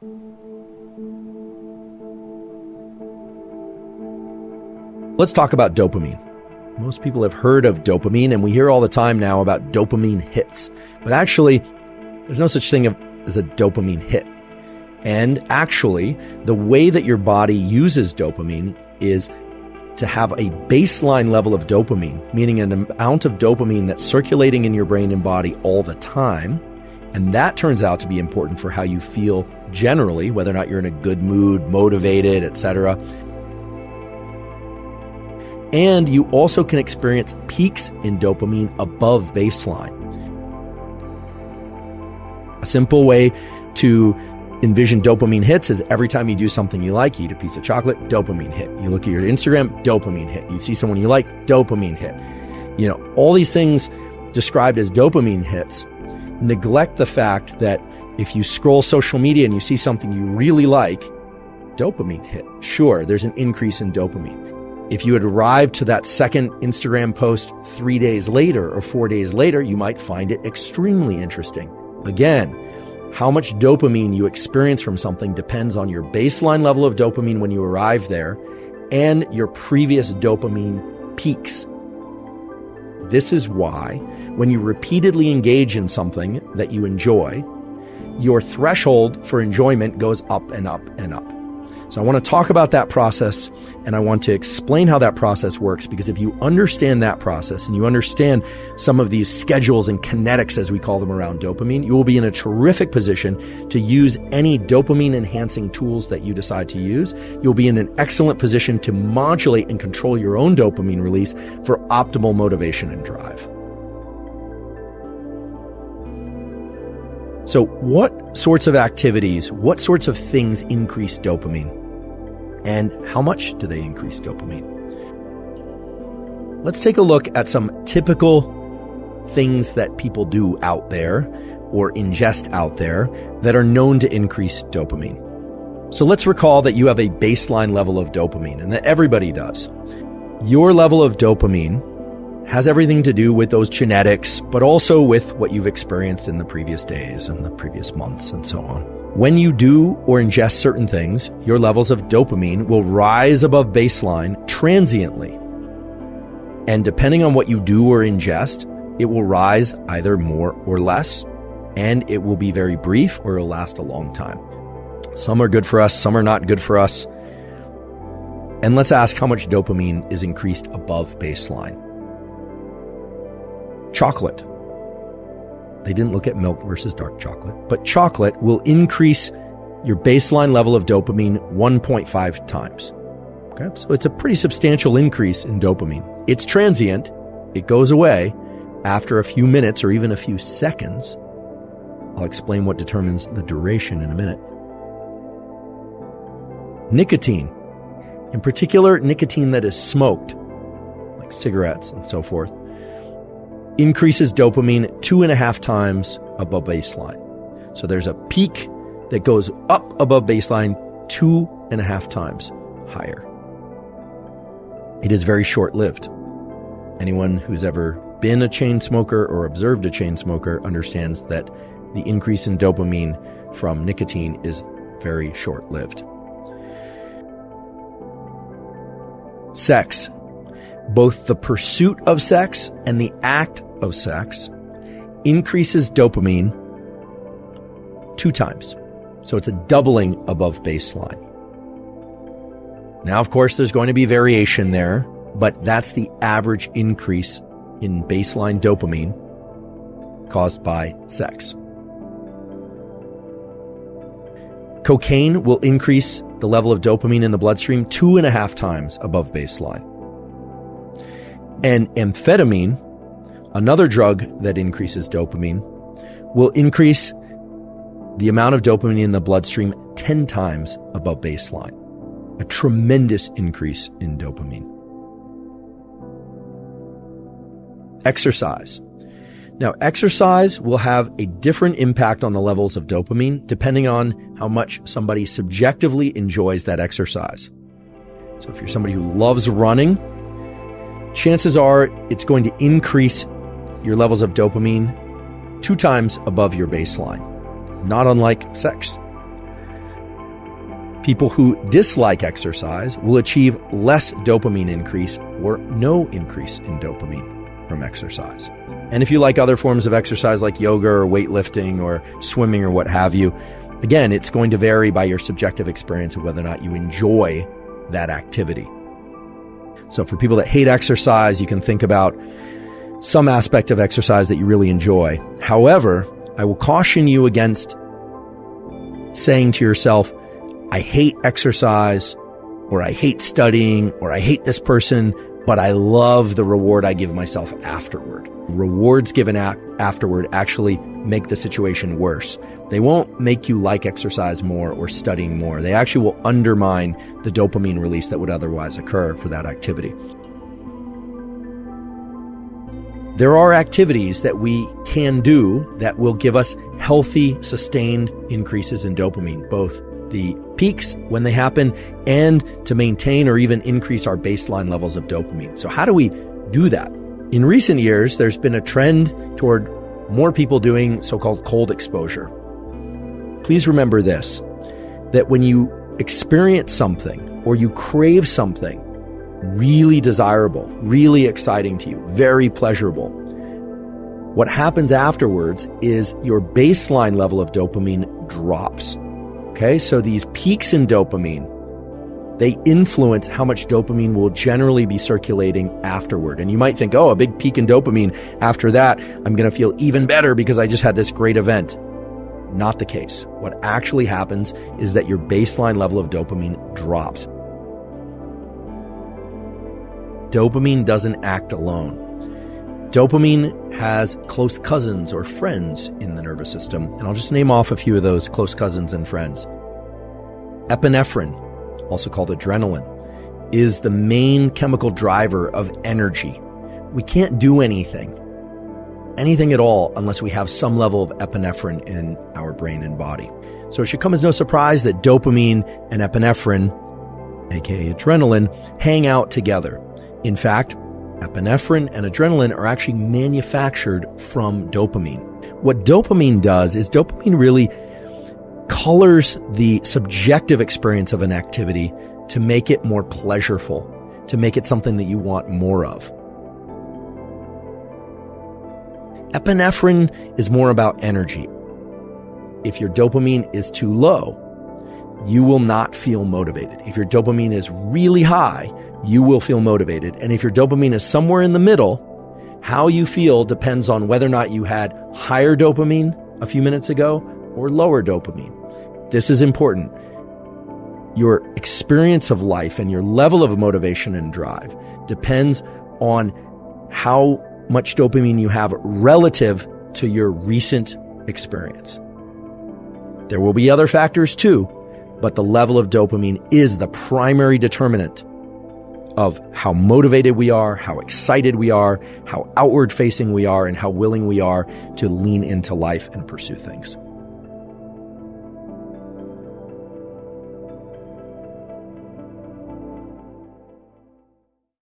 Let's talk about dopamine. Most people have heard of dopamine, and we hear all the time now about dopamine hits. But actually, there's no such thing as a dopamine hit. And actually, the way that your body uses dopamine is to have a baseline level of dopamine, meaning an amount of dopamine that's circulating in your brain and body all the time. And that turns out to be important for how you feel generally, whether or not you're in a good mood, motivated, etc. And you also can experience peaks in dopamine above baseline. A simple way to envision dopamine hits is every time you do something you like, you eat a piece of chocolate, dopamine hit. You look at your Instagram, dopamine hit. You see someone you like, dopamine hit. You know, all these things described as dopamine hits neglect the fact that if you scroll social media and you see something you really like, dopamine hit. Sure, there's an increase in dopamine. If you had arrived to that second Instagram post 3 days later or 4 days later, you might find it extremely interesting. Again, how much dopamine you experience from something depends on your baseline level of dopamine when you arrive there and your previous dopamine peaks. This is why when you repeatedly engage in something that you enjoy, your threshold for enjoyment goes up and up and up. So I want to talk about that process, and I want to explain how that process works, because if you understand that process and you understand some of these schedules and kinetics, as we call them, around dopamine, you will be in a terrific position to use any dopamine enhancing tools that you decide to use. You'll be in an excellent position to modulate and control your own dopamine release for optimal motivation and drive. So what sorts of activities, what sorts of things increase dopamine? And how much do they increase dopamine? Let's take a look at some typical things that people do out there or ingest out there that are known to increase dopamine. So let's recall that you have a baseline level of dopamine, and that everybody does. Your level of dopamine has everything to do with those genetics, but also with what you've experienced in the previous days and the previous months and so on. When you do or ingest certain things, your levels of dopamine will rise above baseline transiently. And depending on what you do or ingest, it will rise either more or less, and it will be very brief or it'll last a long time. Some are good for us, some are not good for us. And let's ask how much dopamine is increased above baseline. Chocolate. They didn't look at milk versus dark chocolate, but chocolate will increase your baseline level of dopamine 1.5 times. Okay, so it's a pretty substantial increase in dopamine. It's transient. It goes away after a few minutes or even a few seconds. I'll explain what determines the duration in a minute. Nicotine, in particular nicotine that is smoked, like cigarettes and so forth, increases dopamine 2.5 times above baseline. So there's a peak that goes up above baseline 2.5 times higher. It is very short-lived. Anyone who's ever been a chain smoker or observed a chain smoker understands that the increase in dopamine from nicotine is very short-lived. Sex. Both the pursuit of sex and the act of sex increases dopamine 2 times. So it's a doubling above baseline. Now, of course, there's going to be variation there, but that's the average increase in baseline dopamine caused by sex. Cocaine will increase the level of dopamine in the bloodstream 2.5 times above baseline. And amphetamine, another drug that increases dopamine, will increase the amount of dopamine in the bloodstream 10 times above baseline. A tremendous increase in dopamine. Exercise. Now, exercise will have a different impact on the levels of dopamine depending on how much somebody subjectively enjoys that exercise. So if you're somebody who loves running, chances are it's going to increase your levels of dopamine 2 times above your baseline, not unlike sex. People who dislike exercise will achieve less dopamine increase or no increase in dopamine from exercise. And if you like other forms of exercise like yoga or weightlifting or swimming or what have you, again, it's going to vary by your subjective experience of whether or not you enjoy that activity. So for people that hate exercise, you can think about some aspect of exercise that you really enjoy. However, I will caution you against saying to yourself, I hate exercise, or I hate studying, or I hate this person, but I love the reward I give myself afterward. Rewards given afterward actually make the situation worse. They won't make you like exercise more or studying more. They actually will undermine the dopamine release that would otherwise occur for that activity. There are activities that we can do that will give us healthy, sustained increases in dopamine, both the peaks when they happen and to maintain or even increase our baseline levels of dopamine. So how do we do that? In recent years, there's been a trend toward more people doing so-called cold exposure. Please remember this, that when you experience something or you crave something really desirable, really exciting to you, very pleasurable, what happens afterwards is your baseline level of dopamine drops. Okay, so these peaks in dopamine, they influence how much dopamine will generally be circulating afterward. And you might think, oh, a big peak in dopamine. After that, I'm going to feel even better because I just had this great event. Not the case. What actually happens is that your baseline level of dopamine drops. Dopamine doesn't act alone. Dopamine has close cousins or friends in the nervous system, and I'll just name off a few of those close cousins and friends. Epinephrine, also called adrenaline, is the main chemical driver of energy. We can't do anything at all, unless we have some level of epinephrine in our brain and body. So it should come as no surprise that dopamine and epinephrine, aka adrenaline, hang out together. In fact, epinephrine and adrenaline are actually manufactured from dopamine. What dopamine does is dopamine really colors the subjective experience of an activity to make it more pleasurable, to make it something that you want more of. Epinephrine is more about energy. If your dopamine is too low, you will not feel motivated. If your dopamine is really high, you will feel motivated. And if your dopamine is somewhere in the middle, how you feel depends on whether or not you had higher dopamine a few minutes ago or lower dopamine. This is important. Your experience of life and your level of motivation and drive depends on how much dopamine you have relative to your recent experience. There will be other factors too, but the level of dopamine is the primary determinant of how motivated we are, how excited we are, how outward facing we are, and how willing we are to lean into life and pursue things.